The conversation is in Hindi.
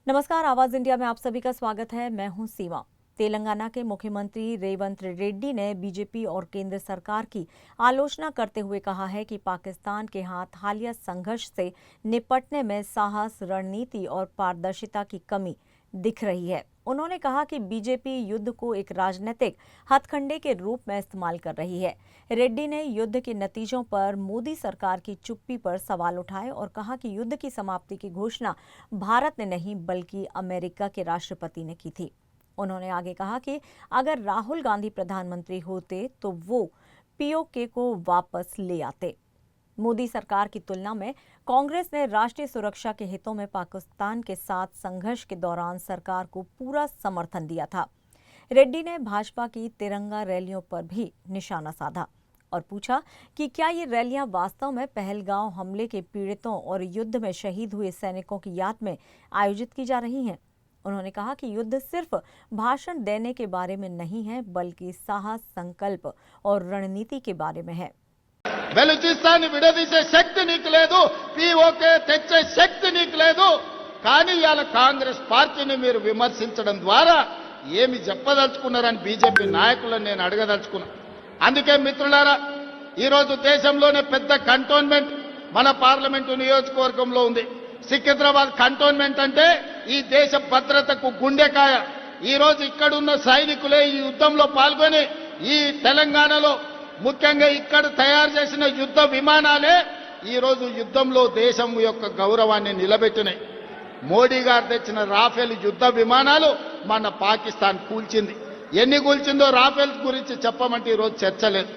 नमस्कार, आवाज इंडिया में आप सभी का स्वागत है। मैं हूं सीमा। तेलंगाना के मुख्यमंत्री रेवंत रेड्डी ने बीजेपी और केंद्र सरकार की आलोचना करते हुए कहा है कि पाकिस्तान के हाथ हालिया संघर्ष से निपटने में साहस, रणनीति और पारदर्शिता की कमी दिख रही है। उन्होंने कहा कि बीजेपी युद्ध को एक राजनीतिक हथकंडे के रूप में इस्तेमाल कर रही है। रेड्डी ने युद्ध के नतीजों पर मोदी सरकार की चुप्पी पर सवाल उठाए और कहा कि युद्ध की समाप्ति की घोषणा भारत ने नहीं बल्कि अमेरिका के राष्ट्रपति ने की थी। उन्होंने आगे कहा कि अगर राहुल गांधी प्रधानमंत्री होते तो वो पीओके को वापस ले आते। मोदी सरकार की तुलना में कांग्रेस ने राष्ट्रीय सुरक्षा के हितों में पाकिस्तान के साथ संघर्ष के दौरान सरकार को पूरा समर्थन दिया था। रेड्डी ने भाजपा की तिरंगा रैलियों पर भी निशाना साधा और पूछा कि क्या ये रैलियां वास्तव में पहलगांव हमले के पीड़ितों और युद्ध में शहीद हुए सैनिकों की याद में आयोजित की जा रही हैं। उन्होंने कहा कि युद्ध सिर्फ भाषण देने के बारे में नहीं है बल्कि साहस, संकल्प और रणनीति के बारे में है। బెలూచిస్తాన్ విడదీసే శక్తి నీకు లేదు, పీఓకే తెచ్చే శక్తి నీకు లేదు. కానీ ఇవాళ కాంగ్రెస్ పార్టీని మీరు విమర్శించడం ద్వారా ఏమి చెప్పదలుచుకున్నారని బీజేపీ నాయకులను నేను అడగదలుచుకున్నా. అందుకే మిత్రులారా, ఈరోజు దేశంలోనే పెద్ద కంటోన్మెంట్ మన పార్లమెంటు నియోజకవర్గంలో ఉంది. సికింద్రాబాద్ కంటోన్మెంట్ అంటే ఈ దేశ భద్రతకు గుండెకాయ. ఈరోజు ఇక్కడున్న సైనికులే ఈ యుద్ధంలో పాల్గొని ఈ తెలంగాణలో ముఖ్యంగా ఇక్కడ తయారు చేసిన యుద్ధ విమానాలే ఈరోజు యుద్ధంలో దేశం యొక్క గౌరవాన్ని నిలబెట్టినాయి. మోడీ గారు తెచ్చిన రాఫెల్ యుద్ధ విమానాలు మన పాకిస్తాన్ కూల్చింది. ఎన్ని కూల్చిందో రాఫెల్ గురించి చెప్పమంటే ఈరోజు చర్చ లేదు.